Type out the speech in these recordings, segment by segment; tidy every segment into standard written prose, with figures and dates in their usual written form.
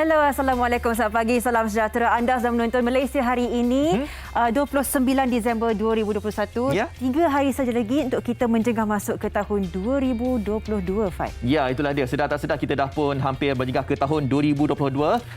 Halo, Assalamualaikum. Selamat pagi, salam sejahtera. Anda sedang menonton Malaysia hari ini, 29 Disember 2021. Ya. 3 hari saja lagi untuk kita menjengah masuk ke tahun 2022, Fai. Ya, itulah dia. Sedar tak sedar kita dah pun hampir berjengah ke tahun 2022.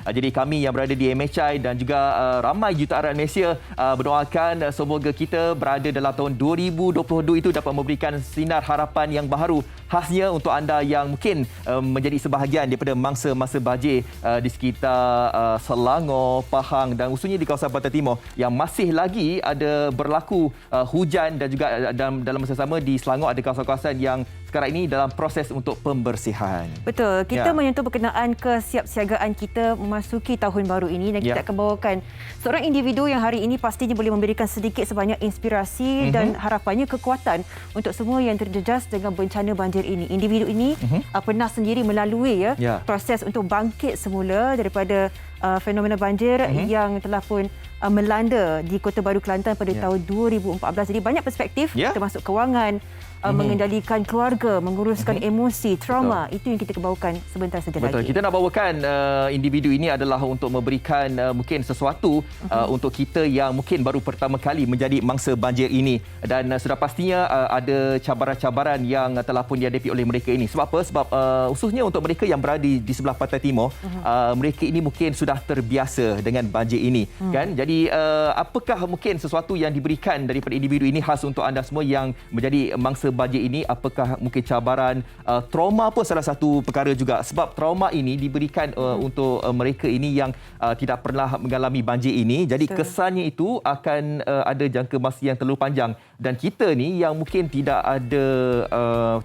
Jadi kami yang berada di MHI dan juga ramai jutaan rakyat Malaysia berdoakan semoga kita berada dalam tahun 2022 itu dapat memberikan sinar harapan yang baharu. Khasnya untuk anda yang mungkin menjadi sebahagian daripada mangsa-mangsa banjir di sekitar Selangor, Pahang dan khususnya di kawasan Pantai Timur yang masih lagi ada berlaku hujan dan juga dalam masa sama di Selangor ada kawasan-kawasan yang sekarang ini dalam proses untuk pembersihan. Betul. Kita menyentuh berkenaan kesiapsiagaan kita memasuki tahun baru ini dan kita akan bawakan seorang individu yang hari ini pastinya boleh memberikan sedikit sebanyak inspirasi dan harapannya kekuatan untuk semua yang terjejas dengan bencana banjir ini. Individu ini pernah sendiri melalui proses untuk bangkit semula daripada fenomena banjir yang telah pun melanda di Kota Baru Kelantan pada tahun 2014. Jadi banyak perspektif termasuk kewangan, mengendalikan keluarga, menguruskan emosi, trauma. Itu yang kita bawakan sebentar saja lagi. Kita nak bawakan individu ini adalah untuk memberikan mungkin sesuatu untuk kita yang mungkin baru pertama kali menjadi mangsa banjir ini. Dan sudah pastinya ada cabaran-cabaran yang telah pun dihadapi oleh mereka ini. Sebab apa? Sebab khususnya untuk mereka yang berada di sebelah Pantai Timur, mereka ini mungkin sudah terbiasa dengan banjir ini. Kan? Jadi apakah mungkin sesuatu yang diberikan daripada individu ini khas untuk anda semua yang menjadi mangsa banjir ini? Apakah mungkin cabaran, trauma pun salah satu perkara juga, sebab trauma ini diberikan untuk mereka ini yang tidak pernah mengalami banjir ini. Jadi kesannya itu akan ada jangka masa yang terlalu panjang, dan kita ni yang mungkin tidak ada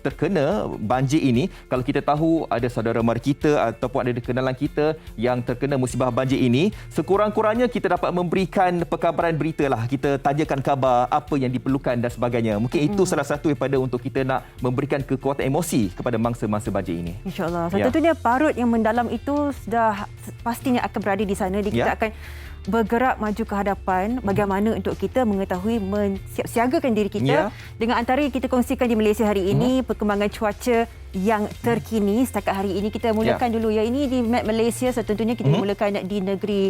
terkena banjir ini, kalau kita tahu ada saudara mara kita ataupun ada kenalan kita yang terkena musibah banjir ini, sekurang-kurangnya kita dapat memberikan perkabaran berita lah, kita tanyakan khabar apa yang diperlukan dan sebagainya. Mungkin itu salah satu daripada untuk kita nak memberikan kekuatan emosi kepada mangsa-mangsa banjir ini. InsyaAllah. Tentunya parut yang mendalam itu sudah pastinya akan berada di sana. Kita akan bergerak maju ke hadapan bagaimana untuk kita mengetahui mensiapsiagakan diri kita dengan antara yang kita kongsikan di Malaysia hari ini, perkembangan cuaca yang terkini setakat hari ini. Kita mulakan dulu ini di map Malaysia. Tentunya kita mulakan di negeri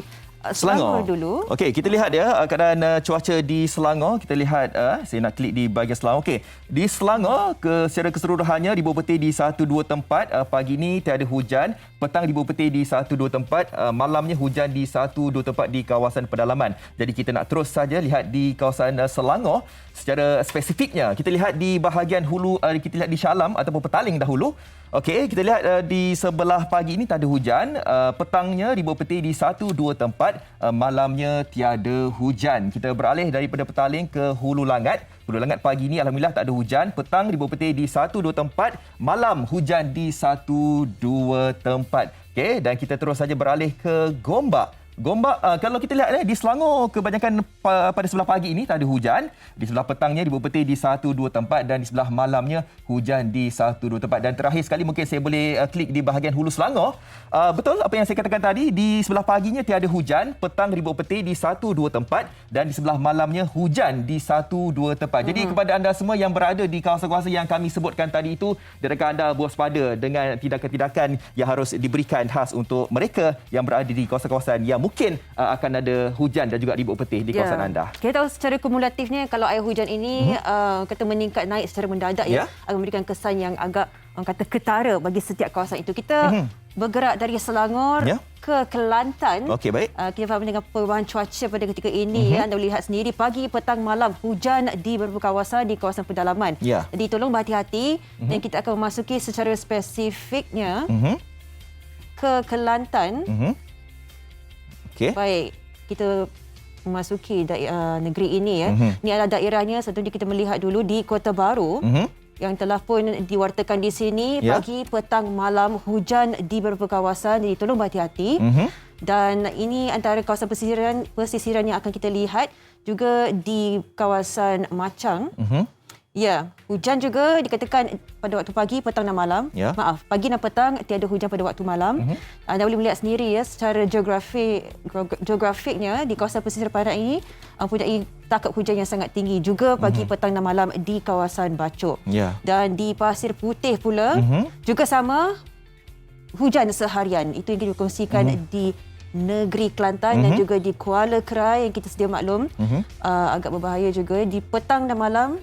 Selangor dulu. Okey, kita lihat keadaan cuaca di Selangor. Kita lihat saya nak klik di bahagian Selangor. Okey, di Selangor secara keseluruhannya di bawah peti di 1-2 tempat. Pagi ini tiada hujan, petang di bawah peti di 1-2 tempat, malamnya hujan di 1-2 tempat di kawasan pedalaman. Jadi kita nak terus saja lihat di kawasan Selangor secara spesifiknya. Kita lihat di bahagian hulu, kita lihat di Shah Alam ataupun Petaling dahulu. Okey, kita lihat di sebelah pagi ini tak ada hujan, petangnya di bawah peti di 1-2 tempat, malamnya tiada hujan. Kita beralih daripada Petaling ke Hulu Langat. Hulu Langat pagi ini alhamdulillah tak ada hujan, petang di bawah peti di 1-2 tempat, malam hujan di 1-2 tempat. Okey, dan kita terus saja beralih ke Gombak. Gombak, kalau kita lihat di Selangor, kebanyakan pada sebelah pagi ini tak ada hujan. Di sebelah petangnya di bawah peti di 1-2 tempat dan di sebelah malamnya hujan di 1-2 tempat. Dan terakhir sekali mungkin saya boleh klik di bahagian Hulu Selangor. Betul apa yang saya katakan tadi, di sebelah paginya tiada hujan, petang di bawah peti di 1-2 tempat dan di sebelah malamnya hujan di 1-2 tempat. Jadi kepada anda semua yang berada di kawasan-kawasan yang kami sebutkan tadi itu, diharapkan anda berwaspada dengan tindakan-tindakan yang harus diberikan khas untuk mereka yang berada di kawasan-kawasan yang mungkin akan ada hujan dan juga ribut petih di kawasan anda. Kita tahu secara kumulatifnya kalau air hujan ini kata meningkat naik secara mendadak akan memberikan kesan yang agak orang kata ketara bagi setiap kawasan itu. Kita bergerak dari Selangor ke Kelantan. Okey, baik. Kita faham dengan perubahan cuaca pada ketika ini. Anda boleh lihat sendiri pagi, petang, malam hujan di beberapa kawasan di kawasan pedalaman. Jadi tolong berhati-hati dan kita akan memasuki secara spesifiknya ke Kelantan. Baik, kita memasuki negeri ini Ini adalah daerahnya. Tentunya kita melihat dulu di Kota Baru yang telah pun diwartakan di sini pagi, petang, malam hujan di beberapa kawasan. Jadi tolong berhati-hati. Dan ini antara kawasan pesisiran yang akan kita lihat juga di kawasan Machang. Ya, hujan juga dikatakan pada waktu pagi, petang dan malam. Maaf, pagi dan petang tiada hujan pada waktu malam. Anda boleh melihat sendiri secara geografiknya di kawasan pesisir barat ini mempunyai takap hujan yang sangat tinggi juga pagi, petang dan malam di kawasan Bacok. Dan di Pasir Putih pula juga sama hujan seharian. Itu yang kita kongsikan di negeri Kelantan dan juga di Kuala Krai yang kita sedia maklum. Agak berbahaya juga di petang dan malam.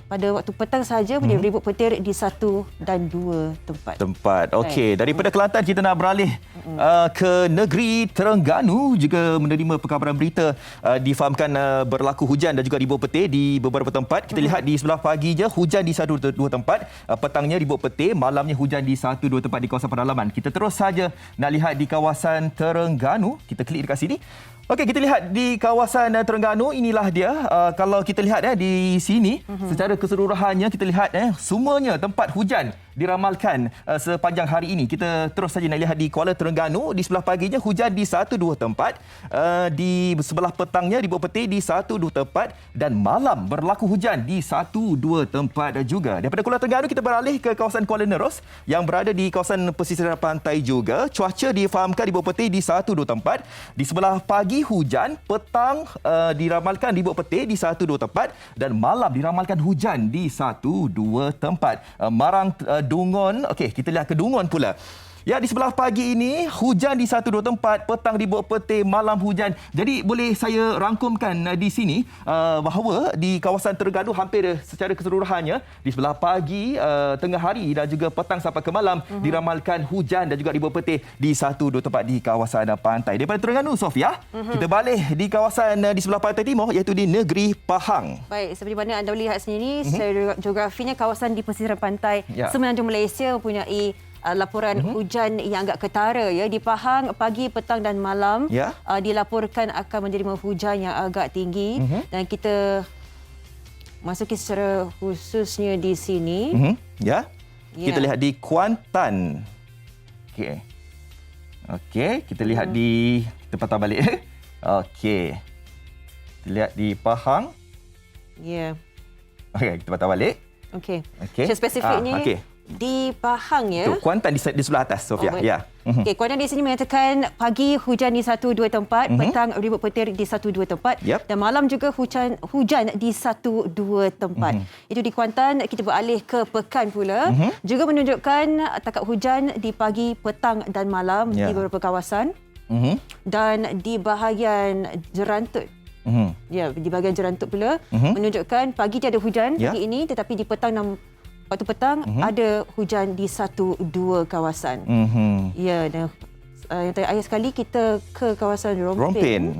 Pada waktu petang saja boleh ribut petir di 1 dan 2 tempat. Okey, daripada Kelantan kita nak beralih ke negeri Terengganu, juga menerima perkabaran berita difahamkan berlaku hujan dan juga ribut petir di beberapa tempat. Kita lihat di sebelah pagi je hujan di 1-2 tempat, petangnya ribut petir, malamnya hujan di 1-2 tempat di kawasan pedalaman. Kita terus saja nak lihat di kawasan Terengganu. Kita klik dekat sini. Okey, kita lihat di kawasan Terengganu, inilah dia. Kalau kita lihat di sini, secara keseluruhannya kita lihat semuanya tempat hujan diramalkan sepanjang hari ini. Kita terus saja nak lihat di Kuala Terengganu. Di sebelah paginya hujan di 1-2 tempat, di sebelah petangnya ribut petir di 1-2 tempat dan malam berlaku hujan di 1-2 tempat juga. Daripada Kuala Terengganu kita beralih ke kawasan Kuala Nerus yang berada di kawasan pesisir pantai juga. Cuaca difahamkan ribut petir di 1-2 tempat. Di sebelah pagi hujan, petang diramalkan ribut petir di 1-2 tempat dan malam diramalkan hujan di 1-2 tempat. Marang Dungon, okey, kita lihat ke Dungon pula. Ya, di sebelah pagi ini hujan di 1-2 tempat, petang ribut petir, malam hujan. Jadi boleh saya rangkumkan di sini bahawa di kawasan Terengganu hampir secara keseluruhannya di sebelah pagi, tengah hari dan juga petang sampai ke malam diramalkan hujan dan juga ribut petir di 1-2 tempat di kawasan pantai. Daripada Terengganu, Sofia, kita balik di kawasan di sebelah pantai timur iaitu di negeri Pahang. Baik, seperti mana anda lihat sendiri, secara geografinya kawasan di pesisir pantai Semenanjung Malaysia mempunyai laporan hujan yang agak ketara ya. Di Pahang pagi, petang dan malam dilaporkan akan menerima hujan yang agak tinggi dan kita masuki secara khususnya di sini. Kita lihat di Kuantan. Okey, kita lihat di kita patah balik. Okey. Kita lihat di Pahang. Okey, kita patah balik. Okey. Spesifiknya di Pahang ya. Kuantan di sebelah atas, Sofia. Okey, Kuantan di sini menyatakan pagi hujan di 1-2 tempat, petang ribut petir di 1-2 tempat dan malam juga hujan di 1-2 tempat. Itu di Kuantan. Kita beralih ke Pekan pula. Juga menunjukkan takat hujan di pagi, petang dan malam di beberapa kawasan. Dan di bahagian Jerantut. Di bahagian Jerantut pula menunjukkan pagi tiada hujan pagi ini, tetapi di petang dan waktu petang ada hujan di 1-2 kawasan. Dan yang terakhir sekali kita ke kawasan Rompin.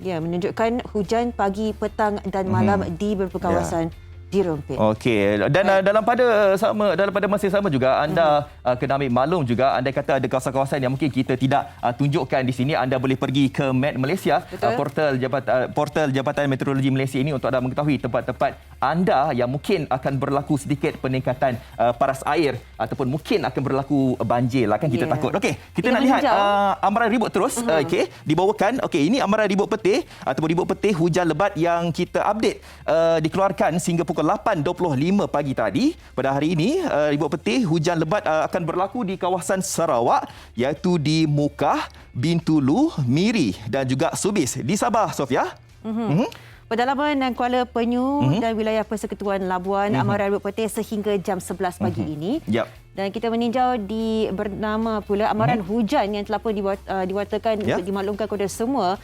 Menunjukkan hujan pagi, petang dan malam di beberapa kawasan di Rompin. Okey, dan dalam pada masa yang sama juga anda kena ambil maklum juga, andai kata ada kawasan-kawasan yang mungkin kita tidak tunjukkan di sini, anda boleh pergi ke Met Malaysia, portal Jabatan Meteorologi Malaysia ini untuk anda mengetahui tempat-tempat anda yang mungkin akan berlaku sedikit peningkatan paras air ataupun mungkin akan berlaku banjir lah, kan kita takut. Okey, kita nak lihat amaran ribut terus. Dibawakan. Okey, ini amaran ribut petir ataupun ribut petir hujan lebat yang kita update dikeluarkan sehingga pukul 8.25 pagi tadi. Pada hari ini, ribut petir hujan lebat akan berlaku di kawasan Sarawak iaitu di Mukah, Bintulu, Miri dan juga Subis. Di Sabah, Sofia. Pedalaman dan Kuala Penyu dan wilayah Persekutuan Labuan, amaran ribut petir sehingga jam 11 pagi ini. Dan kita meninjau di bernama pula amaran hujan yang telah pun diwartakan untuk dimaklumkan kepada semua.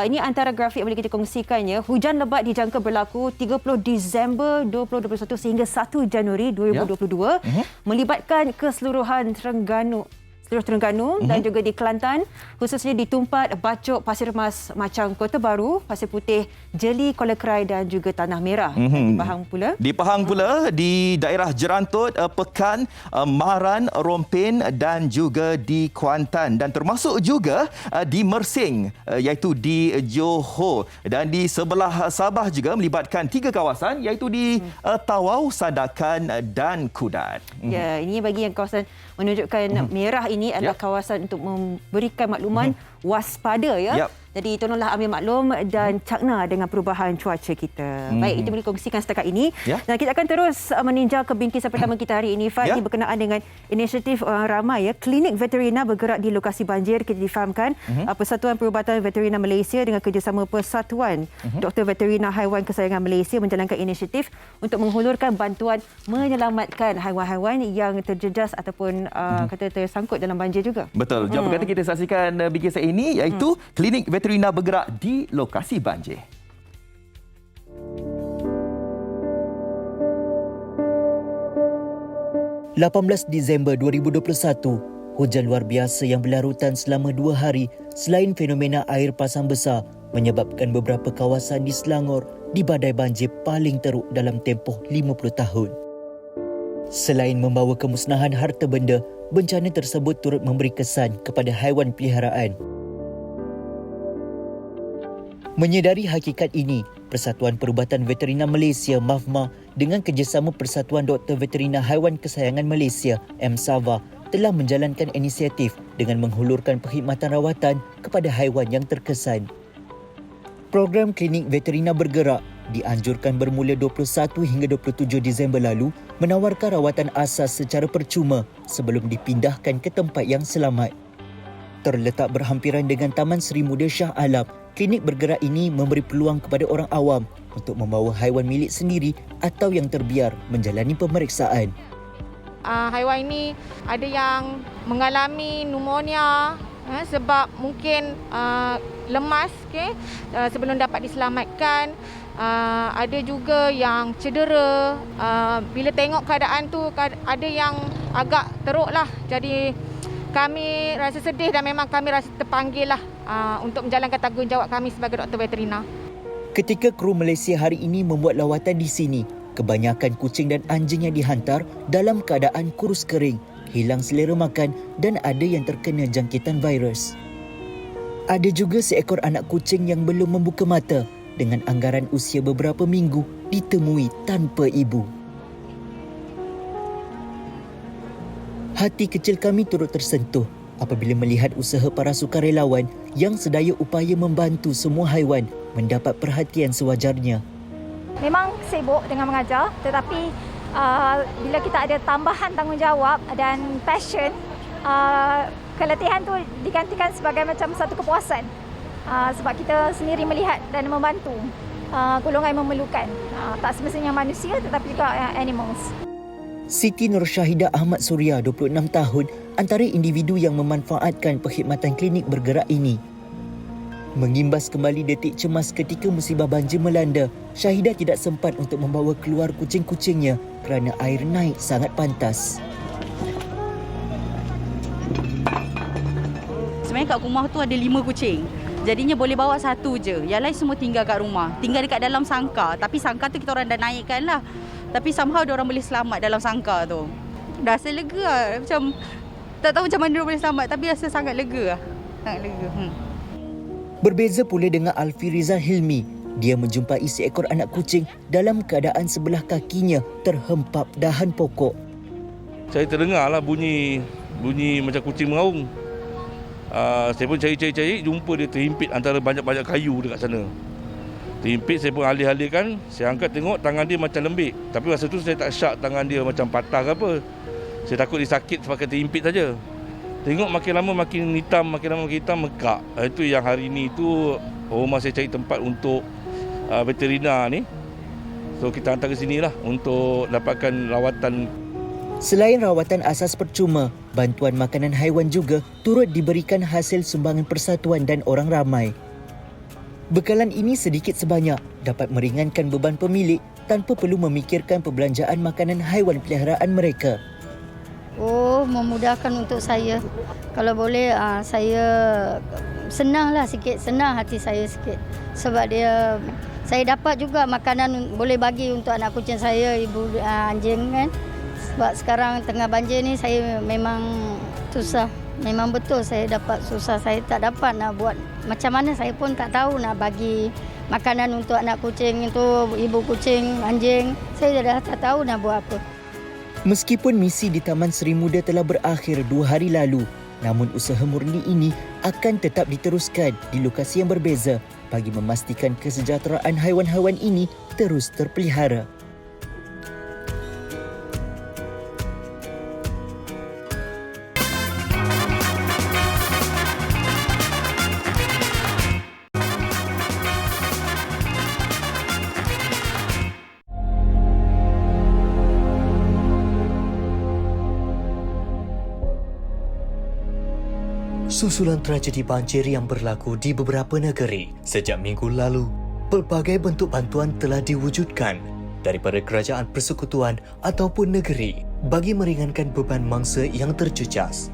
Ini antara grafik yang boleh kita kongsikannya. Hujan lebat dijangka berlaku 30 Disember 2021 sehingga 1 Januari 2022 melibatkan keseluruhan Terengganu dan juga di Kelantan, khususnya di Tumpat, Bacok, Pasir Mas, Macang, Kota Baru, Pasir Putih, Jeli, Kuala Krai dan juga Tanah Merah. Di Pahang pula. Di Pahang pula, di daerah Jerantut, Pekan, Maran, Rompin dan juga di Kuantan dan termasuk juga di Mersing iaitu di Johor, dan di sebelah Sabah juga melibatkan 3 kawasan iaitu di Tawau, Sandakan dan Kudat. Ini bagi yang kawasan menunjukkan merah ini adalah kawasan untuk memberikan makluman waspada ya. Yap. Jadi tolonglah ambil maklum dan cakna dengan perubahan cuaca kita. Baik, itu boleh kongsikan setakat ini. Ya. Dan kita akan terus meninjau ke bingkisan pertama kita hari ini, Fad. Ya. Ini berkenaan dengan inisiatif orang ramai ya. Klinik veterina bergerak di lokasi banjir. Kita difahamkan Persatuan Perubatan Veterina Malaysia dengan kerjasama Persatuan Doktor Veterina Haiwan Kesayangan Malaysia menjalankan inisiatif untuk menghulurkan bantuan menyelamatkan haiwan-haiwan yang terjejas ataupun kata tersangkut dalam banjir juga. Betul. Jom berkata kita saksikan bingkisan ini iaitu Klinik Veterina bergerak di lokasi banjir. Disember 2021, hujan luar biasa yang berlarutan selama 2 hari selain fenomena air pasang besar menyebabkan beberapa kawasan di Selangor di badai banjir paling teruk dalam tempoh 50 tahun. Selain membawa kemusnahan harta benda, bencana tersebut turut memberi kesan kepada haiwan peliharaan. Menyedari hakikat ini, Persatuan Perubatan Veterina Malaysia (MAVMA) dengan kerjasama Persatuan Doktor Veterina Haiwan Kesayangan Malaysia (MSAVA) telah menjalankan inisiatif dengan menghulurkan perkhidmatan rawatan kepada haiwan yang terkesan. Program Klinik Veterina Bergerak dianjurkan bermula 21 hingga 27 Disember lalu menawarkan rawatan asas secara percuma sebelum dipindahkan ke tempat yang selamat. Terletak berhampiran dengan Taman Seri Muda Shah Alam, klinik bergerak ini memberi peluang kepada orang awam untuk membawa haiwan milik sendiri atau yang terbiar menjalani pemeriksaan. Haiwan ini ada yang mengalami pneumonia sebab mungkin lemas sebelum dapat diselamatkan. Ada juga yang cedera. Bila tengok keadaan tu ada yang agak teruk lah. Jadi kami rasa sedih dan memang kami rasa terpanggil lah untuk menjalankan tanggungjawab kami sebagai doktor veterina. Ketika kru Malaysia hari ini membuat lawatan di sini, kebanyakan kucing dan anjing yang dihantar dalam keadaan kurus kering, hilang selera makan dan ada yang terkena jangkitan virus. Ada juga seekor anak kucing yang belum membuka mata dengan anggaran usia beberapa minggu ditemui tanpa ibu. Hati kecil kami turut tersentuh apabila melihat usaha para sukarelawan yang sedaya upaya membantu semua haiwan mendapat perhatian sewajarnya. Memang sibuk dengan mengajar, tetapi bila kita ada tambahan tanggungjawab dan passion, keletihan tu digantikan sebagai macam satu kepuasan. Sebab kita sendiri melihat dan membantu golongan yang memerlukan. Tak semestinya manusia tetapi juga animals. Siti Nur Syahidah Ahmad Suria, 26 tahun, antara individu yang memanfaatkan perkhidmatan klinik bergerak ini. Mengimbas kembali detik cemas ketika musibah banjir melanda, Syahidah tidak sempat untuk membawa keluar kucing-kucingnya kerana air naik sangat pantas. Sebenarnya kat rumah tu ada 5 kucing. Jadinya boleh bawa 1 je. Yang lain semua tinggal kat rumah. Tinggal dekat dalam sangkar. Tapi sangkar tu kita orang dah naikkan lah. Tapi somehow diorang boleh selamat dalam sangkar tu. Rasa lega lah. Macam tak tahu macam mana diorang boleh selamat. Tapi rasa sangat lega lah. Sangat lega. Berbeza pula dengan Alfi Rizal Hilmi. Dia menjumpai seekor anak kucing dalam keadaan sebelah kakinya terhempap dahan pokok. Saya terdengarlah bunyi macam kucing mengaung. Saya pun cari, jumpa dia terhimpit antara banyak-banyak kayu dekat sana. Terhimpit, saya pun alih-alihkan, saya angkat tengok tangan dia macam lembik. Tapi masa tu saya tak syak tangan dia macam patah ke apa. Saya takut dia sakit sebab terhimpit saja. Tengok makin lama makin hitam, mekak. Itu yang hari ni tu rumah saya cari tempat untuk veterina ni. So kita hantar ke sini lah untuk dapatkan rawatan. Selain rawatan asas percuma, bantuan makanan haiwan juga turut diberikan hasil sumbangan persatuan dan orang ramai. Bekalan ini sedikit sebanyak dapat meringankan beban pemilik tanpa perlu memikirkan perbelanjaan makanan haiwan peliharaan mereka. Memudahkan untuk saya. Kalau boleh, saya senanglah sikit, senang hati saya sikit. Sebab saya dapat juga makanan boleh bagi untuk anak kucing saya, ibu anjing kan. Sebab sekarang tengah banjir ni saya memang susah. Memang betul saya dapat susah. Saya tak dapat nak buat macam mana, saya pun tak tahu nak bagi makanan untuk anak kucing itu, ibu kucing, anjing. Saya dah tak tahu nak buat apa. Meskipun misi di Taman Seri Muda telah berakhir 2 hari lalu, namun usaha murni ini akan tetap diteruskan di lokasi yang berbeza bagi memastikan kesejahteraan haiwan-haiwan ini terus terpelihara. Susulan tragedi banjir yang berlaku di beberapa negeri sejak minggu lalu, pelbagai bentuk bantuan telah diwujudkan daripada kerajaan persekutuan ataupun negeri bagi meringankan beban mangsa yang terjejas.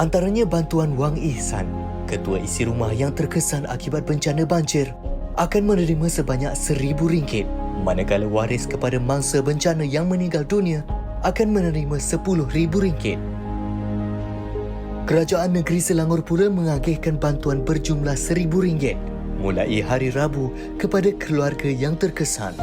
Antaranya bantuan wang ihsan, ketua isi rumah yang terkesan akibat bencana banjir akan menerima sebanyak RM1,000, manakala waris kepada mangsa bencana yang meninggal dunia akan menerima RM10,000. Kerajaan Negeri Selangor pula mengagihkan bantuan berjumlah RM1,000 mulai hari Rabu kepada keluarga yang terkesan.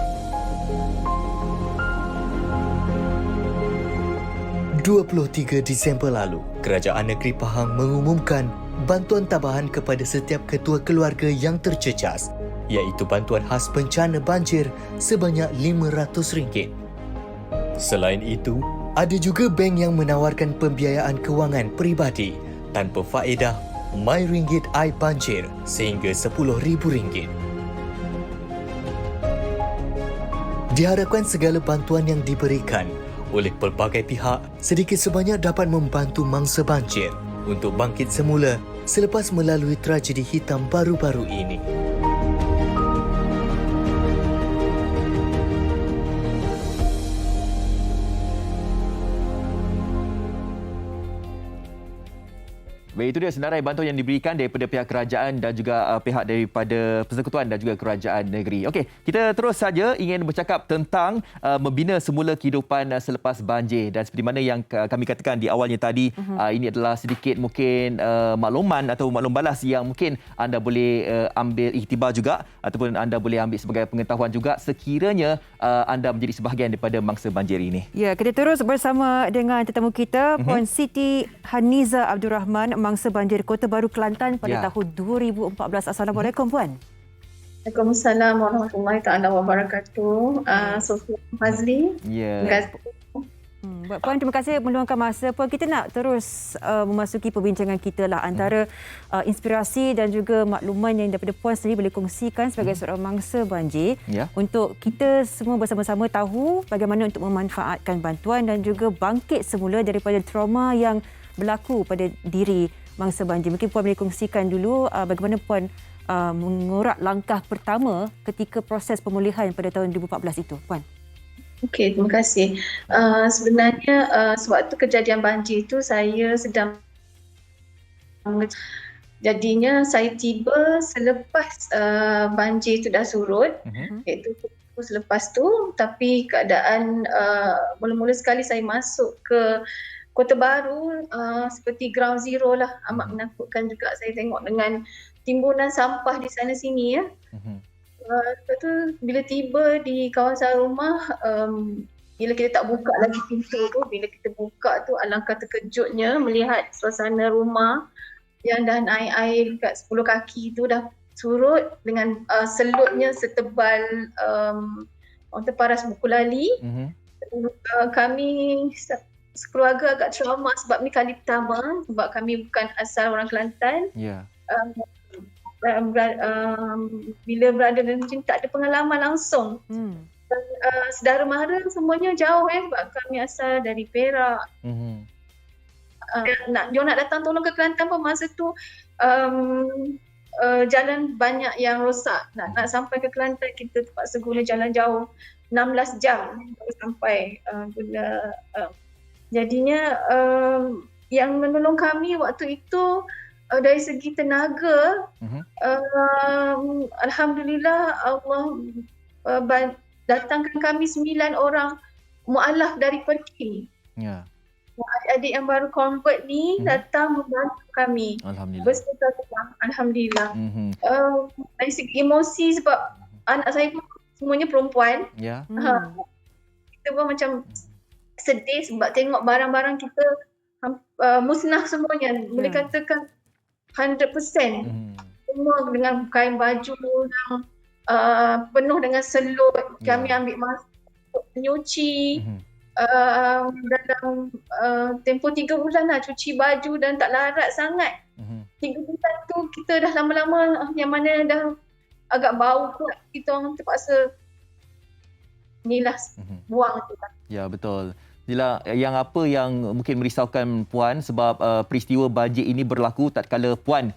23 Disember lalu, Kerajaan Negeri Pahang mengumumkan bantuan tambahan kepada setiap ketua keluarga yang terjejas, iaitu bantuan khas bencana banjir sebanyak RM500. Selain itu, ada juga bank yang menawarkan pembiayaan kewangan peribadi tanpa faedah My Ringgit I Banjir sehingga RM10,000. Diharapkan segala bantuan yang diberikan oleh pelbagai pihak sedikit sebanyak dapat membantu mangsa banjir untuk bangkit semula selepas melalui tragedi hitam baru-baru ini. Baik, itu dia senarai bantuan yang diberikan daripada pihak kerajaan dan juga pihak daripada persekutuan dan juga kerajaan negeri. Okey, kita terus saja ingin bercakap tentang membina semula kehidupan selepas banjir, dan seperti mana yang kami katakan di awalnya tadi, ini adalah sedikit mungkin makluman atau maklum balas yang mungkin anda boleh ambil iktibar juga ataupun anda boleh ambil sebagai pengetahuan juga sekiranya anda menjadi sebahagian daripada mangsa banjir ini. Ya, kita terus bersama dengan tetamu kita, Puan Siti Haniza Abdul Rahman, mangsa banjir Kota Baru Kelantan pada tahun 2014. Assalamualaikum, Puan. Waalaikumsalam warahmatullahi taala wabarakatuh. Sofia Fazli. Ya. Terima kasih. Puan, terima kasih meluangkan masa. Puan, kita nak terus memasuki perbincangan kita lah antara inspirasi dan juga makluman yang daripada Puan sendiri boleh kongsikan sebagai seorang mangsa banjir untuk kita semua bersama-sama tahu bagaimana untuk memanfaatkan bantuan dan juga bangkit semula daripada trauma yang berlaku pada diri mangsa banjir. Mungkin Puan boleh kongsikan dulu bagaimana Puan mengorak langkah pertama ketika proses pemulihan pada tahun 2014 itu, Puan. Okey, terima kasih. Sebenarnya sewaktu kejadian banjir itu saya sedang jadinya saya tiba selepas banjir itu dah surut, iaitu selepas tu, tapi keadaan mula-mula sekali saya masuk ke Kota Baru seperti ground zero lah, amat menakutkan juga. Saya tengok dengan timbunan sampah di sana sini ya. Lepas tu bila tiba di kawasan rumah, bila kita tak buka lagi pintu tu, bila kita buka tu alangkah terkejutnya melihat suasana rumah yang dah air dekat 10 kaki tu dah surut dengan selutnya setebal orang terparas buku lali. Kami sekeluarga agak trauma sebab ni kali pertama, sebab kami bukan asal orang Kelantan. Bila berada dalam macam tak ada pengalaman langsung. Dan, saudara mara semuanya jauh sebab kami asal dari Perak. Dia nak datang tolong ke Kelantan pun masa tu jalan banyak yang rosak. Nak sampai ke Kelantan kita terpaksa guna jalan jauh 16 jam baru sampai guna jadinya yang menolong kami waktu itu dari segi tenaga, alhamdulillah Allah datangkan kami 9 orang mualaf dari Perki. Adik-adik yang baru convert ni datang membantu kami. Alhamdulillah. Alhamdulillah. Dari segi emosi sebab anak saya pun semuanya perempuan. Kita pun macam sedih sebab tengok barang-barang kita musnah semuanya. Boleh katakan 100%. Semua dengan kain baju yang penuh dengan selut. Kami ambil masa untuk menyuci. Dalam tempoh 3 bulan lah cuci baju dan tak larat sangat. 3 bulan tu kita dah lama-lama yang mana dah agak bau pula, kita orang terpaksa inilah buang tu. Ya, betul. Inilah apa yang mungkin merisaukan Puan sebab peristiwa banjir ini berlaku tatkala Puan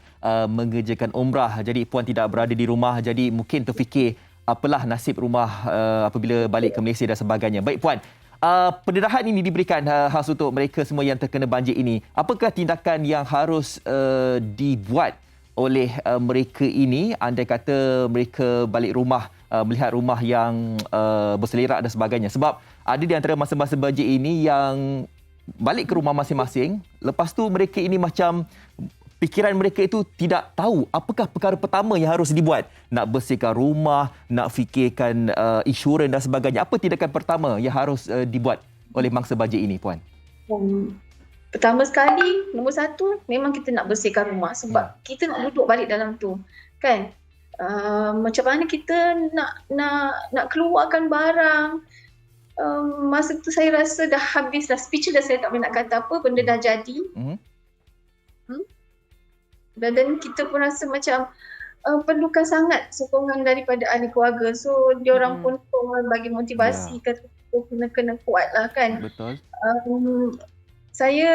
mengerjakan umrah. Jadi Puan tidak berada di rumah, jadi mungkin terfikir apalah nasib rumah apabila balik ke Malaysia dan sebagainya. Baik Puan, pendedahan ini diberikan khas untuk mereka semua yang terkena banjir ini. Apakah tindakan yang harus dibuat oleh mereka ini andai kata mereka balik rumah, melihat rumah yang berselerak dan sebagainya? Sebab ada di antara masa-masa banjir ini yang balik ke rumah masing-masing, lepas tu mereka ini macam fikiran mereka itu tidak tahu apakah perkara pertama yang harus dibuat. Nak bersihkan rumah, nak fikirkan insurans dan sebagainya. Apa tindakan pertama yang harus dibuat oleh mangsa banjir ini, Puan? Pertama sekali, nombor satu, memang kita nak bersihkan rumah sebab kita nak duduk balik dalam tu. Kan? Macam mana kita nak keluarkan barang. Masa tu saya rasa dah habis dah, speechless, saya tak boleh nak kata apa, benda dah jadi. Dan kita pun rasa macam perlukan sangat sokongan daripada ahli keluarga. So diorang pun bagi motivasi, kata kena kuat lah kan. Betul. Saya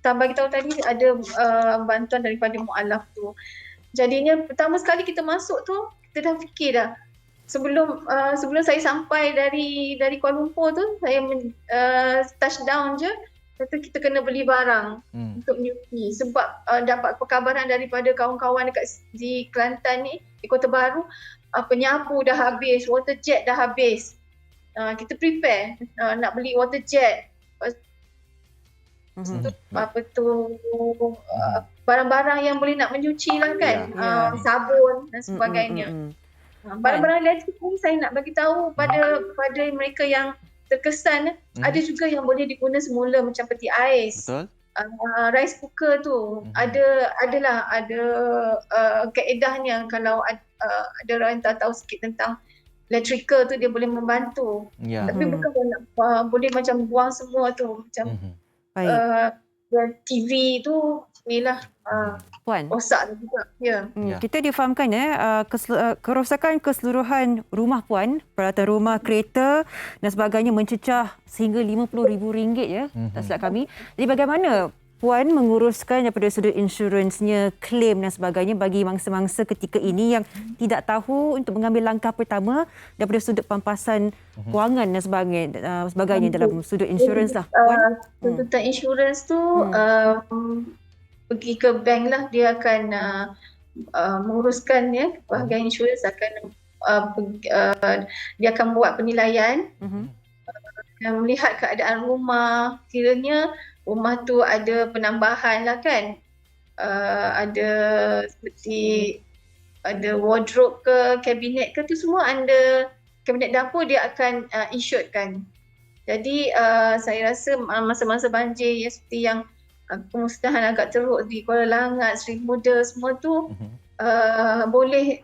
tak bagi tahu tadi ada bantuan daripada mualaf tu. Jadinya pertama sekali kita masuk tu, kita dah fikir dah. Sebelum saya sampai dari Kuala Lumpur tu, saya touchdown je, kata kita kena beli barang untuk nyuci. Sebab dapat perkabaran daripada kawan-kawan di Kelantan ni, di Kota Baru, penyapu dah habis, water jet dah habis. Kita prepare nak beli water jet. Barang-barang yang boleh nak menyuci lah kan, sabun dan sebagainya. Barang-barang elektrik ni saya nak bagi tahu pada mereka yang terkesan, ada juga yang boleh diguna semula macam peti ais. Betul. Rice cooker tu ada kaedahnya. Kalau ada orang yang tak tahu sikit tentang electrical tu, dia boleh membantu. Tapi bukan boleh macam buang semua tu macam TV tu inilah Puan, rosak juga. kita difahamkan kerosakan keseluruhan rumah Puan, peralatan rumah, kereta dan sebagainya mencecah sehingga RM50,000 ya, tak silap kami. Jadi bagaimana Puan menguruskan daripada sudut insuransnya, claim dan sebagainya bagi mangsa-mangsa ketika ini yang tidak tahu untuk mengambil langkah pertama daripada sudut pampasan kewangan dan sebagainya dalam sudut insurans lah Puan? Tentang insurans tu pergi ke bank lah, dia akan menguruskan bahagian insurans, dia akan buat penilaian, melihat keadaan rumah, kiranya rumah tu ada penambahan lah kan, ada seperti ada wardrobe ke, kabinet ke, tu semua under kabinet dapur, dia akan insuredkan. Jadi saya rasa masa-masa banjir seperti yang pemusnahan agak teruk di Kuala Langat, Seri Muda, semua tu boleh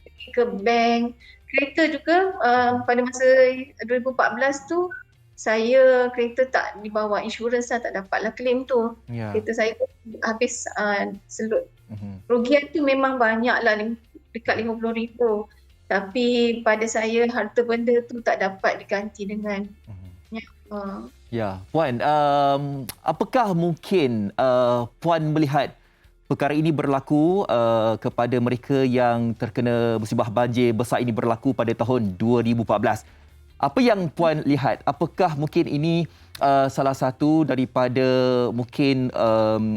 pergi ke bank. Kereta juga pada masa 2014 tu, saya kereta tak dibawa insurans lah, tak dapatlah claim tu. Kereta saya habis selut. Kerugian tu memang banyak lah, dekat RM50,000. Tapi pada saya harta benda tu tak dapat diganti dengan Ya, Puan, apakah mungkin Puan melihat perkara ini berlaku kepada mereka yang terkena musibah banjir besar ini berlaku pada tahun 2014? Apa yang Puan lihat? Apakah mungkin ini salah satu daripada mungkin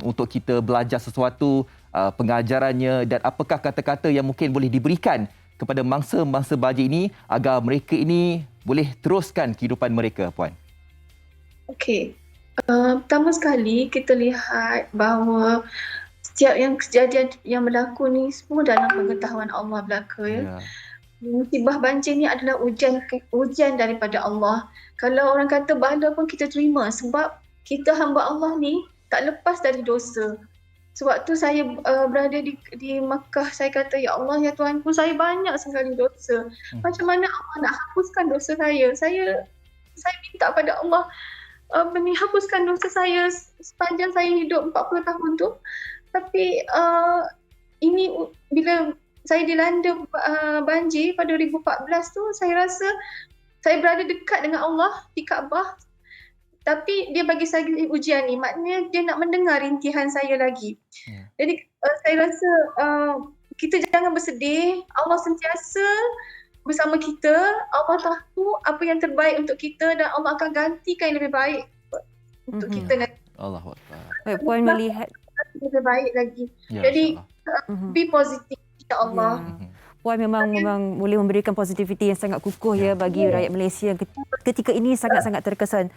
untuk kita belajar sesuatu, pengajarannya, dan apakah kata-kata yang mungkin boleh diberikan kepada mangsa-mangsa banjir ini agar mereka ini boleh teruskan kehidupan mereka, Puan? Okey. Pertama sekali kita lihat bahawa setiap kejadian yang berlaku ni semua dalam pengetahuan Allah belaka ya. musibah banjir ni adalah ujian daripada Allah. Kalau orang kata bala pun kita terima sebab kita hamba Allah ni tak lepas dari dosa. Sewaktu saya berada di Makkah, saya kata, ya Allah, ya Tuhanku, saya banyak sekali dosa. Macam mana Allah nak hapuskan dosa saya? Saya minta pada Allah hapuskan dosa saya sepanjang saya hidup 40 tahun tu. Tapi ini bila saya dilanda banjir pada 2014 tu, saya rasa saya berada dekat dengan Allah di Kaabah. Tapi dia bagi saya ujian ni, maknanya dia nak mendengar rintihan saya lagi. Jadi saya rasa kita jangan bersedih. Allah sentiasa bersama kita. Allah tahu apa yang terbaik untuk kita dan Allah akan gantikan yang lebih baik untuk kita nanti. Allahuakbar. Baik, Puan melihat lebih baik lagi. Ya, Jadi be positif, insya-Allah. Puan memang boleh memberikan positivity yang sangat kukuh ya bagi rakyat Malaysia yang ketika ini sangat-sangat terkesan.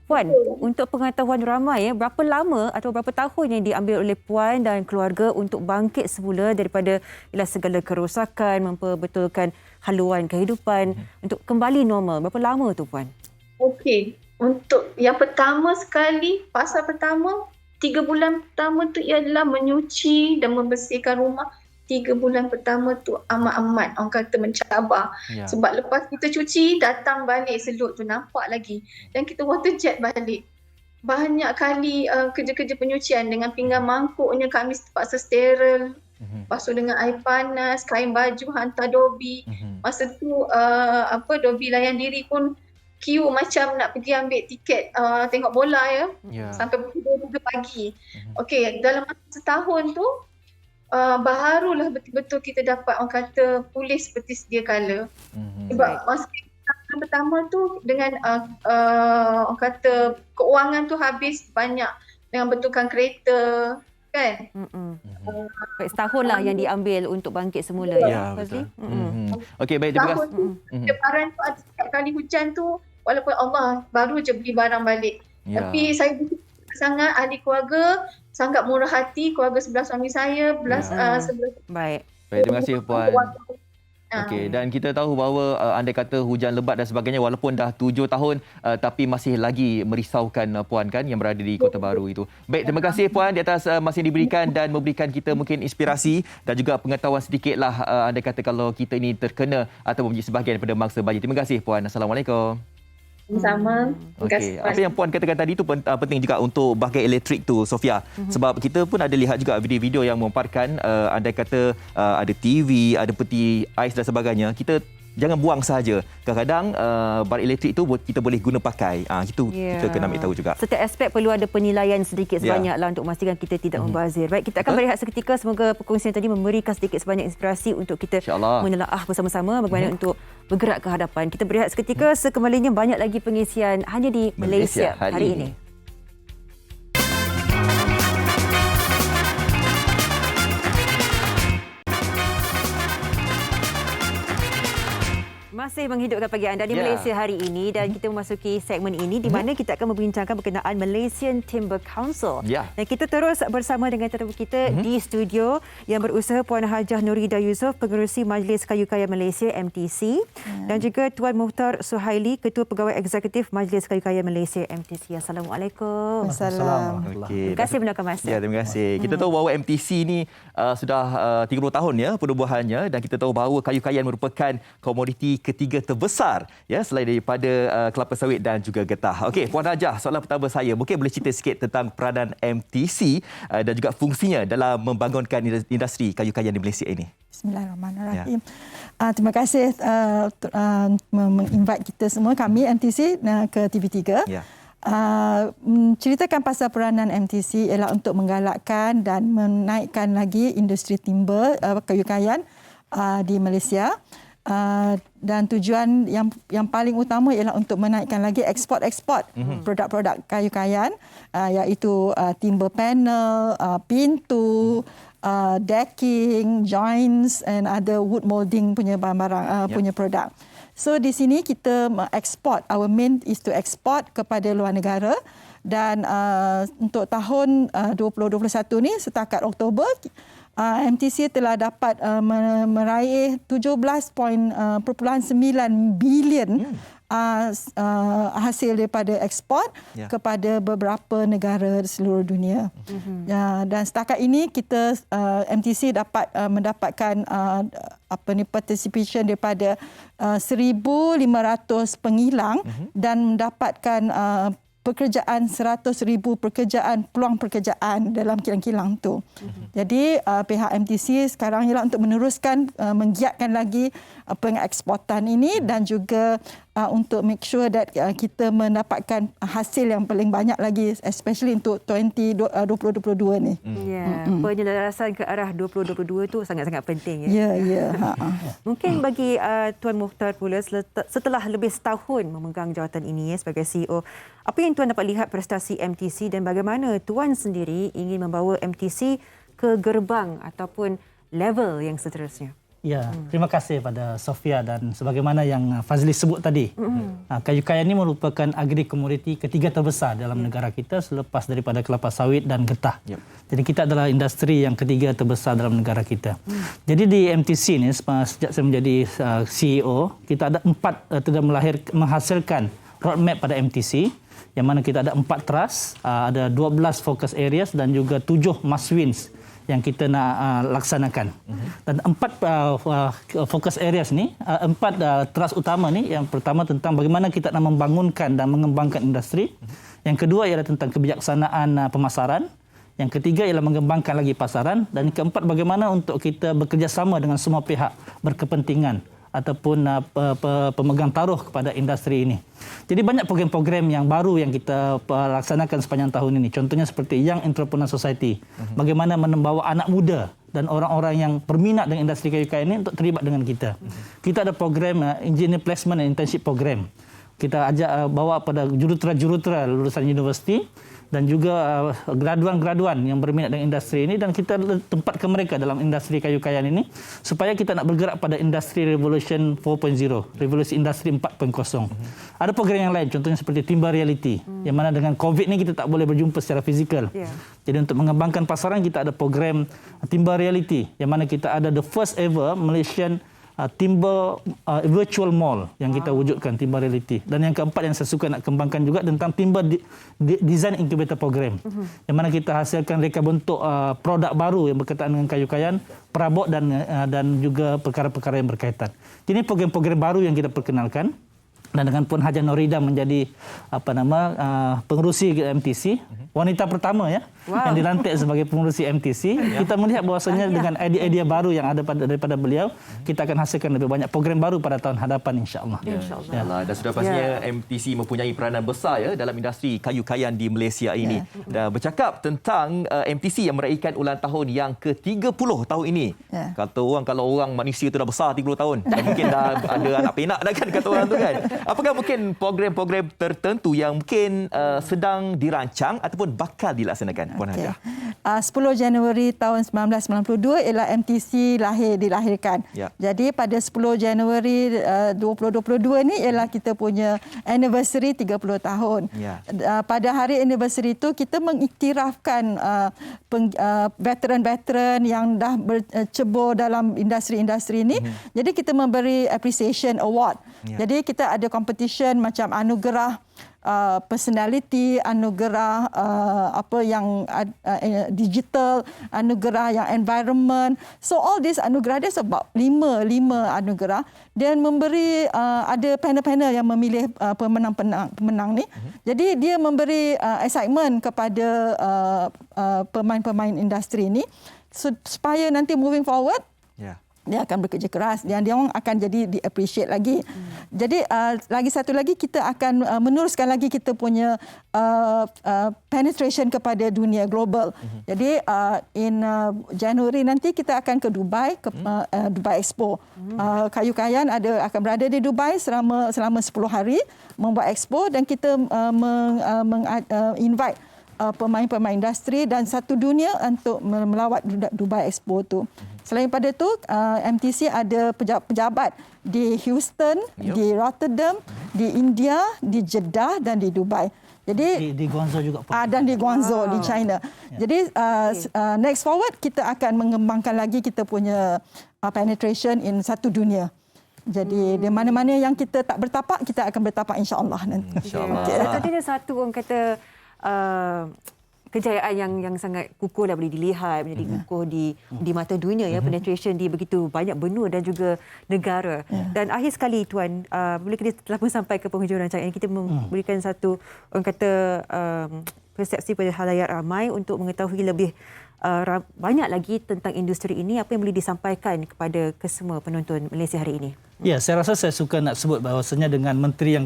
Puan, untuk pengetahuan ramai, berapa lama atau berapa tahun yang diambil oleh Puan dan keluarga untuk bangkit semula daripada segala kerosakan, memperbetulkan haluan kehidupan untuk kembali normal? Berapa lama tu, Puan? Okey, untuk yang pertama sekali, fasa pertama, 3 bulan pertama tu ialah menyuci dan membersihkan rumah. 3 bulan pertama tu amat-amat orang kata mencabar. Sebab lepas kita cuci, datang balik selut tu nampak lagi. Dan kita water jet balik. Banyak kali kerja-kerja penyucian dengan pinggan mangkuknya kami terpaksa steril. Basuh dengan air panas, kain baju hantar Dobi. Masa tu Dobi layan diri pun queue macam nak pergi ambil tiket tengok bola sampai pukul 2 pagi. Okey, dalam masa setahun tu barulah betul-betul kita dapat orang kata pulih seperti sedia kala. Sebab masa pertama tu dengan orang kata keuangan tu habis banyak dengan betulkan kereta kan. Baik, setahun lah yang diambil untuk bangkit semula betul. Okey, baik, terima kasih. Lebaran tu ada setiap kali hujan tu walaupun Allah baru je beli barang balik. Tapi saya sangat ahli keluarga, sangat murah hati, keluarga sebelah suami saya, sebelah. Baik, terima kasih Puan. Okey, dan kita tahu bahawa andai kata hujan lebat dan sebagainya walaupun dah 7 tahun tapi masih lagi merisaukan Puan kan yang berada di Kota Baru itu. Baik, terima kasih Puan di atas masa yang diberikan dan memberikan kita mungkin inspirasi dan juga pengetahuan sedikitlah andai kata kalau kita ini terkena atau menjadi sebahagian daripada mangsa banjir. Terima kasih Puan. Assalamualaikum. Sama. Okey, apa yang Puan katakan tadi tu penting juga untuk bahagian elektrik tu, Sofia. Sebab kita pun ada lihat juga video-video yang memaparkan andai kata ada TV, ada peti ais dan sebagainya. Kita jangan buang sahaja. Kadang-kadang barang elektrik tu kita boleh guna pakai. Itu kita kena ambil tahu juga. Setiap aspek perlu ada penilaian sedikit sebanyaklah untuk memastikan kita tidak membazir. Baik, kita akan berehat seketika. Semoga perkongsian tadi memberikan sedikit sebanyak inspirasi untuk kita menelaah bersama-sama bagaimana untuk bergerak ke hadapan. Kita berehat seketika. Sekembalinya banyak lagi pengisian hanya di Malaysia hari ini. Masih menghidupkan pagi anda di Malaysia hari ini dan kita memasuki segmen ini di mana kita akan membincangkan berkenaan Malaysian Timber Council. Dan kita terus bersama dengan tetamu kita di studio yang berusaha Puan Hajah Nurida Yusof, Pengerusi Majlis Kayu Kaya Malaysia MTC dan juga Tuan Muhtar Suhaili, Ketua Pegawai Eksekutif Majlis Kayu Kaya Malaysia MTC. Assalamualaikum. Assalamualaikum. Terima kasih menluangkan masa. Ya, terima kasih. Kita tahu bahawa MTC ni sudah 30 tahun penubuhannya dan kita tahu bahawa kayu kayan merupakan komoditi ketiga terbesar selain daripada kelapa sawit dan juga getah. Okey, Puan Hajah, soalan pertama saya, mungkin boleh cerita sikit tentang peranan MTC dan juga fungsinya dalam membangunkan industri kayu kayan di Malaysia ini. Bismillahirrahmanirrahim. Terima kasih menginvite kita semua, kami MTC ke TV3. Ceritakan pasal peranan MTC ialah untuk menggalakkan dan menaikkan lagi industri timber kayu kayan di Malaysia. Dan tujuan yang paling utama ialah untuk menaikkan lagi ekspor produk-produk kayu kayan iaitu timber panel, pintu, decking, joints and other wood molding punya barang-barang punya produk. So di sini kita ekspor, our main is to export kepada luar negara dan untuk tahun 2021 ni setakat Oktober MTC telah dapat meraih 17.9 bilion hasil daripada ekspor kepada beberapa negara di seluruh dunia. Dan setakat ini kita MTC dapat mendapatkan participation daripada 1,500 penghilang dan mendapatkan pekerjaan 100,000 peluang pekerjaan dalam kilang-kilang tu. Jadi pihak MTC sekarang ialah untuk meneruskan menggiatkan lagi pengeksportan ini dan juga untuk make sure that kita mendapatkan hasil yang paling banyak lagi, especially untuk 2022 ni. Ya, penyelarasan ke arah 2022 itu sangat-sangat penting. Ya. Mungkin bagi Tuan Mukhtar pula, setelah lebih setahun memegang jawatan ini sebagai CEO, apa yang Tuan dapat lihat prestasi MTC dan bagaimana Tuan sendiri ingin membawa MTC ke gerbang ataupun level yang seterusnya? Ya, terima kasih pada Sofia dan sebagaimana yang Fazli sebut tadi. Kayu kayan ini merupakan agri-komoditi ketiga terbesar dalam negara kita selepas daripada kelapa sawit dan getah. Jadi kita adalah industri yang ketiga terbesar dalam negara kita. Jadi di MTC ini sejak saya menjadi CEO, kita ada telah menghasilkan roadmap pada MTC yang mana kita ada 4 trust, ada 12 focus areas dan juga 7 must wins yang kita nak laksanakan. Dan 4 fokus areas ni, 4 trust utama ni, yang pertama tentang bagaimana kita nak membangunkan dan mengembangkan industri. Yang kedua ialah tentang kebijaksanaan pemasaran. Yang ketiga ialah mengembangkan lagi pasaran. Dan keempat, bagaimana untuk kita bekerjasama dengan semua pihak berkepentingan ataupun pemegang taruh kepada industri ini. Jadi banyak program-program yang baru yang kita laksanakan sepanjang tahun ini. Contohnya seperti Young Entrepreneur Society. Bagaimana membawa anak muda dan orang-orang yang berminat dengan industri kayu kayan ini untuk terlibat dengan kita. Kita ada program Engineer Placement and Internship Program. Kita ajak bawa pada jurutera-jurutera lulusan universiti dan juga graduan-graduan yang berminat dengan industri ini, dan kita tempatkan mereka dalam industri kayu kayan ini supaya kita nak bergerak pada industri revolution 4.0, revolusi industri 4.0. Ada program yang lain, contohnya seperti Timber Reality, yang mana dengan COVID ni kita tak boleh berjumpa secara fizikal. Jadi untuk mengembangkan pasaran, kita ada program Timber Reality, yang mana kita ada the first ever Malaysian Timber Virtual Mall yang kita wujudkan, Timber Reality. Dan yang keempat yang saya suka nak kembangkan juga tentang Timber Design Incubator Program, yang mana kita hasilkan reka bentuk produk baru yang berkaitan dengan kayu kayan, perabot dan juga perkara-perkara yang berkaitan. Jadi program-program baru yang kita perkenalkan. Dan dengan Puan Haja Norida menjadi pengerusi MTC, wanita pertama yang dilantik sebagai pengerusi MTC, kita melihat bahawasanya dengan idea-idea baru yang ada daripada beliau, kita akan hasilkan lebih banyak program baru pada tahun hadapan, insya-Allah. InsyaAllah. Dan sudah pastinya MTC mempunyai peranan besar dalam industri kayu kayan di Malaysia ini. Dan bercakap tentang MTC yang meraihkan ulang tahun yang ke-30 tahun ini. Kalau orang manusia tu dah besar 30 tahun, mungkin dah ada anak penak dah kan, kata orang tu kan. Apakah mungkin program-program tertentu yang mungkin sedang dirancang ataupun bakal dilaksanakan, Puan Haja? 10 Januari tahun 1992 ialah MTC dilahirkan. Jadi pada 10 Januari 2022 ni ialah kita punya anniversary 30 tahun. Pada hari anniversary itu kita mengiktirafkan veteran-veteran yang dah bercebur dalam industri-industri ini. Jadi kita memberi appreciation award. Jadi kita ada competition macam anugerah personality, anugerah digital, anugerah yang environment. So all these anugerah, there's about 5 anugerah, dan memberi ada panel-panel yang memilih pemenang ni. Jadi dia memberi excitement kepada pemain-pemain industri ni supaya nanti moving forward dia akan bekerja keras dan dia orang akan jadi di-appreciate lagi. Jadi lagi satu lagi, kita akan meneruskan lagi kita punya penetration kepada dunia global. Jadi in Januari nanti kita akan ke Dubai, ke Dubai Expo. Kayu kayan akan berada di Dubai selama 10 hari membuat expo, dan kita invite pemain-pemain industri dan satu dunia untuk melawat Dubai Expo tu. Selain pada itu, MTC ada pejabat di Houston, di Rotterdam, di India, di Jeddah dan di Dubai. Jadi di Guangzhou juga. Dan di Guangzhou di China. Jadi next forward kita akan mengembangkan lagi kita punya penetration in satu dunia. Jadi di mana-mana yang kita tak bertapak, kita akan bertapak insya-Allah nanti. Insya-Allah. Tadi ada satu orang kata kejayaan yang sangat kukuh dah boleh dilihat menjadi kukuh di mata dunia ya, penetration di begitu banyak benua dan juga negara. Dan akhir sekali Tuan, bila kita telah pun sampai ke penghujung rancangan ini, kita memberikan satu orang kata persepsi pada khalayak ramai untuk mengetahui lebih banyak lagi tentang industri ini, apa yang boleh disampaikan kepada kesemua penonton Malaysia hari ini. Ya, saya rasa saya suka nak sebut bahawasanya dengan menteri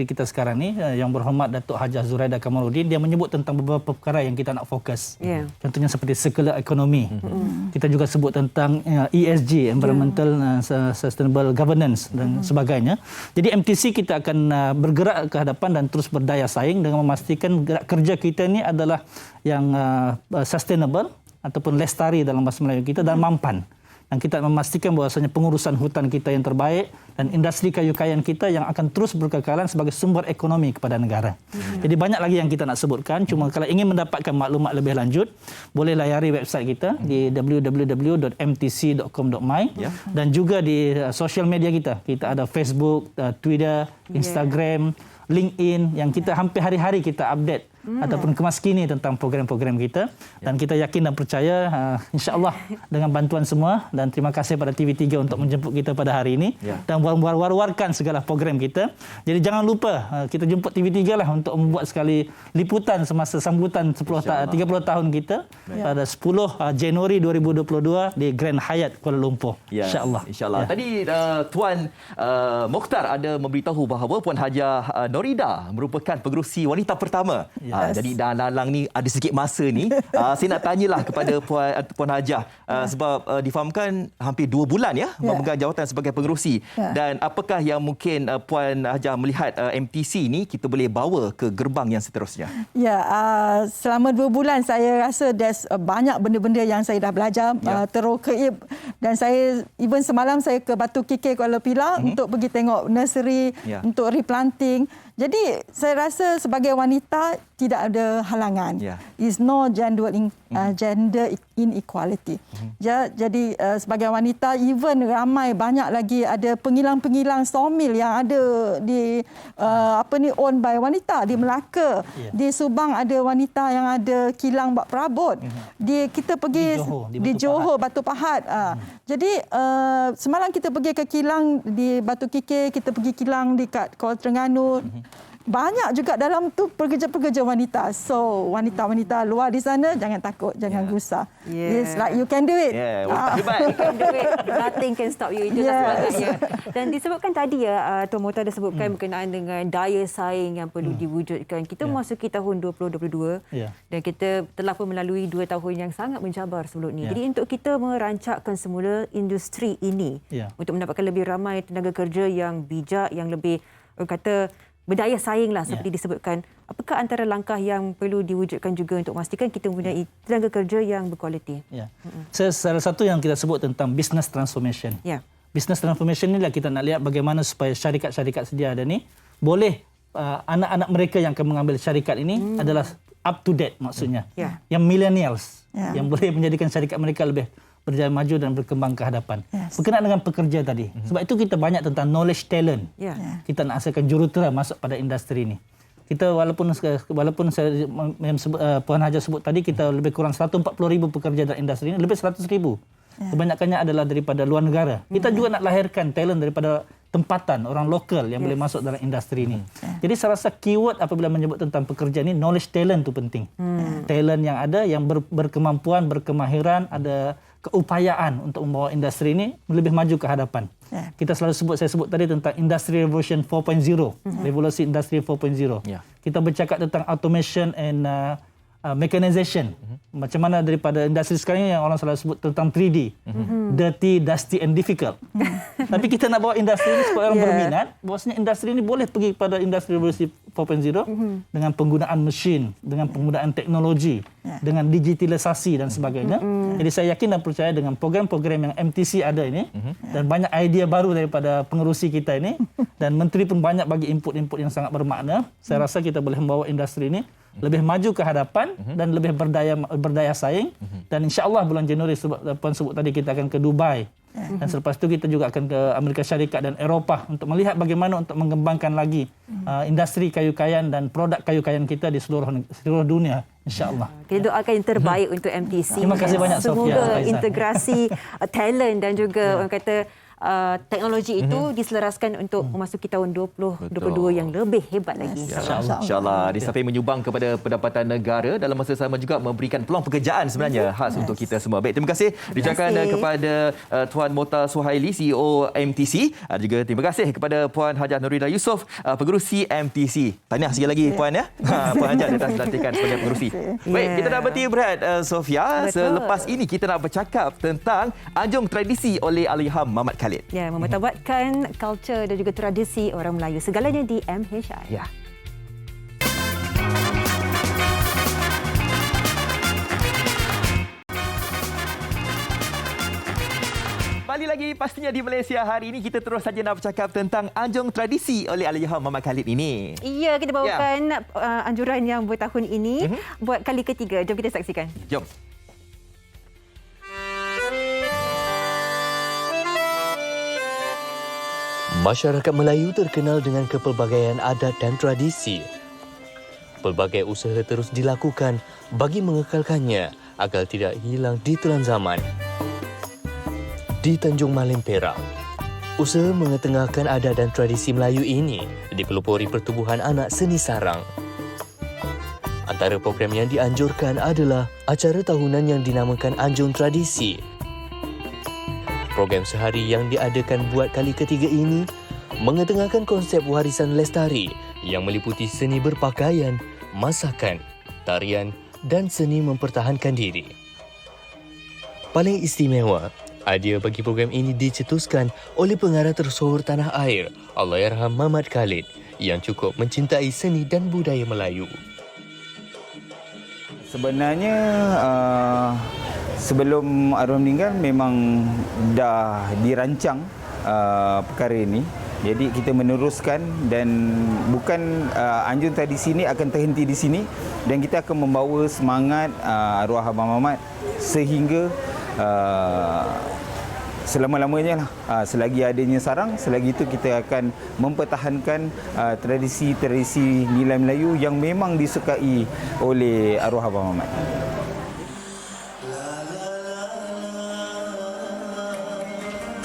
kita sekarang ni, yang berhormat Datuk Hajah Zuraida Kamaluddin, dia menyebut tentang beberapa perkara yang kita nak fokus. Contohnya seperti circular economy. Kita juga sebut tentang ESG, environmental sustainable governance dan sebagainya. Jadi MTC kita akan bergerak ke hadapan dan terus berdaya saing dengan memastikan gerak kerja kita ni adalah yang sustainable ataupun lestari dalam bahasa Melayu kita dan mampan. Dan kita memastikan bahawasanya pengurusan hutan kita yang terbaik dan industri kayu kayan kita yang akan terus berkekalan sebagai sumber ekonomi kepada negara. Jadi banyak lagi yang kita nak sebutkan. Cuma kalau ingin mendapatkan maklumat lebih lanjut, boleh layari website kita di www.mtc.com.my dan juga di social media kita. Kita ada Facebook, Twitter, Instagram, LinkedIn yang kita hampir hari-hari kita update ataupun kemas kini tentang program-program kita, dan kita yakin dan percaya insya-Allah dengan bantuan semua, dan terima kasih pada TV3 untuk menjemput kita pada hari ini dan war-warkan segala program kita. Jadi jangan lupa kita jemput TV3 lah untuk membuat sekali liputan semasa sambutan 30 tahun kita pada 10 Januari 2022 di Grand Hyatt Kuala Lumpur. Insya-Allah. Insya-Allah. Tadi Tuan Mokhtar ada memberitahu bahawa Puan Hajah Norida merupakan pengerusi wanita pertama. Jadi dalam ni ada sikit masa ni, saya nak tanyalah kepada Puan Hajah, sebab difahamkan hampir 2 bulan memegang jawatan sebagai pengerusi. Dan apakah yang mungkin Puan Hajah melihat MTC ni kita boleh bawa ke gerbang yang seterusnya? Selama 2 bulan saya rasa there's banyak benda-benda yang saya dah belajar, terkeib, dan saya even semalam saya ke Batu Kikir Kuala Pilah untuk pergi tengok nursery untuk replanting. Jadi saya rasa sebagai wanita tidak ada halangan. Is no gender inequality. Jadi sebagai wanita, even ramai banyak lagi ada pengilang-pengilang sawmill yang ada di owned by wanita di Melaka. Di Subang ada wanita yang ada kilang buat perabot. Kita pergi di Johor Batu Pahat. Jadi semalam kita pergi ke kilang di Batu Kikir, kita pergi kilang dekat Kuala Terengganu. Banyak juga dalam tu pekerja-pekerja wanita. So, wanita-wanita luar di sana, jangan takut, jangan gusar. It's like you can do it. You can do it. Nothing can stop you. Itu semangatnya. Dan disebutkan tadi Tuan Mokhtar ada sebutkan berkenaan dengan daya saing yang perlu diwujudkan. Kita memasuki tahun 2022 dan kita telah pun melalui 2 tahun yang sangat mencabar sebelum ini. Jadi untuk kita merancakkan semula industri ini untuk mendapatkan lebih ramai tenaga kerja yang bijak, yang lebih kata berdaya saing lah seperti disebutkan. Apakah antara langkah yang perlu diwujudkan juga untuk memastikan kita mempunyai tenaga kerja yang berkualiti? Salah satu yang kita sebut tentang business transformation. Business transformation inilah kita nak lihat bagaimana supaya syarikat-syarikat sedia ada ni boleh anak-anak mereka yang akan mengambil syarikat ini adalah up to date, maksudnya. Yang millennials yang boleh menjadikan syarikat mereka lebih berjaya maju dan berkembang ke hadapan. Berkenaan dengan pekerja tadi. Sebab itu kita banyak tentang knowledge talent. Kita nak hasilkan jurutera masuk pada industri ini. Kita walaupun saya Puan Hajah sebut tadi, kita lebih kurang 140,000 pekerja dalam industri ini, lebih 100,000. Kebanyakannya adalah daripada luar negara. Kita juga nak lahirkan talent daripada tempatan orang lokal yang boleh masuk dalam industri ini. Jadi saya rasa keyword apabila menyebut tentang pekerja ini, knowledge talent itu penting. Talent yang ada, yang berkemampuan, berkemahiran, ada keupayaan untuk membawa industri ini lebih maju ke hadapan. Kita selalu saya sebut tadi tentang Industry Revolution 4.0, revolusi industri 4.0. Kita bercakap tentang automation and mechanization. Macam mana daripada industri sekarang yang orang selalu sebut tentang 3D. Dirty, dusty and difficult. Tapi kita nak bawa industri ini supaya orang berminat. Bahawasanya industri ini boleh pergi kepada industri revolusi 4.0 dengan penggunaan mesin, dengan penggunaan teknologi, dengan digitalisasi dan sebagainya. Jadi saya yakin dan percaya dengan program-program yang MTC ada ini dan banyak idea baru daripada pengerusi kita ini dan menteri pun banyak bagi input-input yang sangat bermakna. Saya rasa kita boleh membawa industri ini lebih maju ke hadapan dan lebih berdaya saing. Dan insya-Allah bulan Januari sebut tadi kita akan ke Dubai. Dan selepas itu kita juga akan ke Amerika Syarikat dan Eropah untuk melihat bagaimana untuk mengembangkan lagi industri kayu kayan dan produk kayu kayan kita di seluruh dunia, insya-Allah. Kita doakan yang terbaik untuk MTC. Terima kasih banyak, Sofia. Semoga integrasi talent dan juga orang kata teknologi itu diselaraskan untuk memasuki tahun 2022 yang lebih hebat lagi. InsyaAllah. Di samping menyumbang kepada pendapatan negara, dalam masa sama juga memberikan peluang pekerjaan sebenarnya khas untuk kita semua. Baik, terima kasih diucapkan kepada Tuan Mota Suhaili, CEO MTC. Juga terima kasih kepada Puan Hajah Nurida Yusof, pengerusi MTC. Tahniah sekali lagi Puan ya. Puan Hajah atas dilantikan sebagai pengerusi. Baik, kita dah berhenti berehat Sofia. Selepas ini kita nak bercakap tentang anjung tradisi oleh Allahyarham Mamat Khalid. Ya, memertabatkan culture dan juga tradisi orang Melayu. Segalanya di MHI. Ya. Kembali lagi pastinya di Malaysia. Hari ini kita terus saja nak bercakap tentang anjung tradisi oleh Allahyarham Mamat Khalid ini. Ya, kita bawakan anjuran yang bertahun ini buat kali ketiga. Jom kita saksikan. Jom. Masyarakat Melayu terkenal dengan kepelbagaian adat dan tradisi. Pelbagai usaha terus dilakukan bagi mengekalkannya agar tidak hilang di telan zaman. Di Tanjung Malim, Perak, usaha mengetengahkan adat dan tradisi Melayu ini dipelopori pertubuhan anak seni sarang. Antara program yang dianjurkan adalah acara tahunan yang dinamakan Anjung Tradisi. Program sehari yang diadakan buat kali ketiga ini mengetengahkan konsep warisan lestari yang meliputi seni berpakaian, masakan, tarian dan seni mempertahankan diri. Paling istimewa, idea bagi program ini dicetuskan oleh pengarah tersohor tanah air, Allahyarham Mamat Khalid, yang cukup mencintai seni dan budaya Melayu. Sebenarnya sebelum arwah meninggal memang dah dirancang perkara ini. Jadi kita meneruskan dan bukan anjung tradisi ini akan terhenti di sini dan kita akan membawa semangat arwah Abang Mamat sehingga selama-lamanya lah. Selagi adanya sarang, selagi itu kita akan mempertahankan tradisi-tradisi nilai Melayu yang memang disukai oleh arwah Abang Mamat.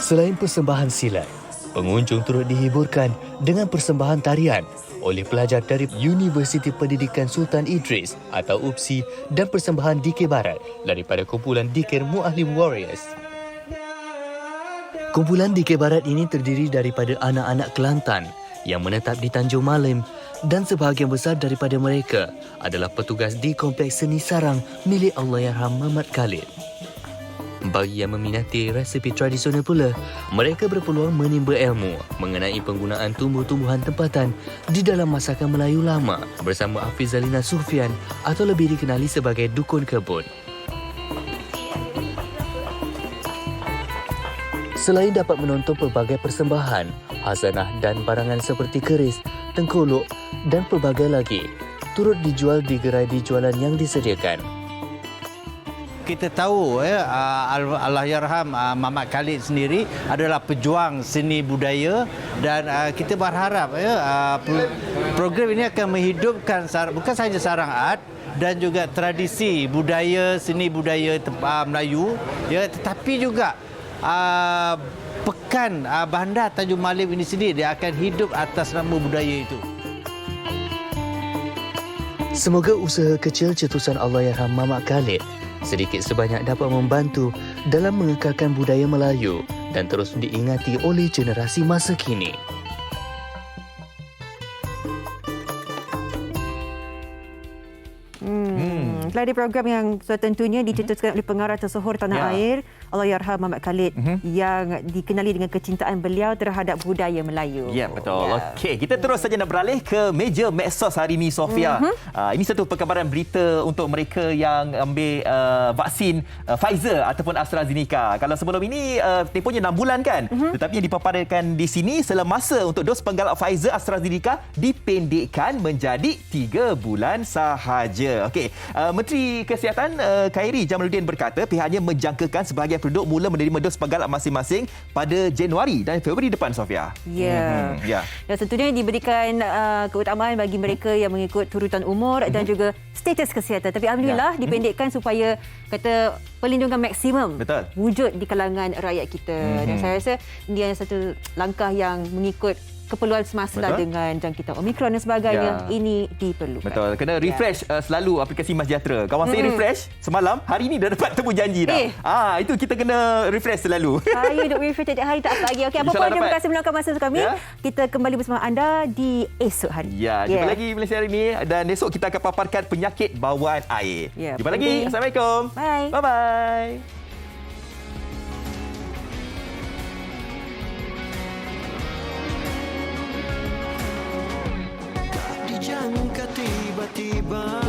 Selain persembahan silat, pengunjung turut dihiburkan dengan persembahan tarian oleh pelajar dari Universiti Pendidikan Sultan Idris atau UPSI dan persembahan Dikir Barat daripada kumpulan Dikir Mu'ahlim Warriors. Kumpulan Dikir Barat ini terdiri daripada anak-anak Kelantan yang menetap di Tanjung Malim dan sebahagian besar daripada mereka adalah petugas di Kompleks Seni Sarang milik Allahyarham Mamat Khalid. Bagi yang meminati resepi tradisional pula, mereka berpeluang menimba ilmu mengenai penggunaan tumbuh-tumbuhan tempatan di dalam masakan Melayu lama bersama Hafizalina Sufian atau lebih dikenali sebagai dukun kebun. Selain dapat menonton pelbagai persembahan, khazanah dan barangan seperti keris, tengkolok dan pelbagai lagi turut dijual di gerai dijualan yang disediakan. Kita tahu Allahyarham Mamat Khalid sendiri adalah pejuang seni budaya dan kita berharap program ini akan menghidupkan bukan sahaja sarang art dan juga tradisi budaya, seni budaya Melayu, tetapi juga pekan bandar Tanjung Malim ini sendiri dia akan hidup atas nama budaya itu. Semoga usaha kecil cetusan Allahyarham Mamat Khalid sedikit sebanyak dapat membantu dalam mengekalkan budaya Melayu dan terus diingati oleh generasi masa kini. selain program yang tentunya dicetuskan oleh pengarah tersohor tanah air, Allahyarham Muhammad Khalid, yang dikenali dengan kecintaan beliau terhadap budaya Melayu. Ya, betul. Okey, kita terus saja nak beralih ke meja medsos hari ini, Sofia. Ini satu perkabaran berita untuk mereka yang ambil vaksin Pfizer ataupun AstraZeneca. Kalau sebelum ini tempohnya 6 bulan kan? Tetapi yang dipaparkan di sini, semasa untuk dos penggalak Pfizer AstraZeneca dipendekkan menjadi 3 bulan sahaja. Okey, Menteri Kesihatan Khairi Jamaluddin berkata pihaknya menjangkakan sebahagian penduduk mula menerima dos penggalak masing-masing pada Januari dan Februari depan, Sofia. Ya. Dan tentunya diberikan keutamaan bagi mereka yang mengikut turutan umur dan juga status kesihatan. Tapi alhamdulillah dipendekkan supaya kata perlindungan maksimum wujud di kalangan rakyat kita. Dan saya rasa ini adalah satu langkah yang mengikut keperluan semasa dengan jangkitan Omicron dan sebagainya. Ini diperlukan. Betul. Kena refresh selalu aplikasi MySejahtera. Kawan saya refresh semalam, hari ni dah dapat temu janji dah. Itu kita kena refresh selalu. Saya duk refresh setiap hari tak apa lagi. Okey, apa pun terima kasih meluangkan masa kami. Kita kembali bersama anda di esok hari. Jumpa lagi Malaysia hari ini dan esok kita akan paparkan penyakit bawaan air. Jumpa lagi. Assalamualaikum. Bye. Bye-bye. Dijangka tiba-tiba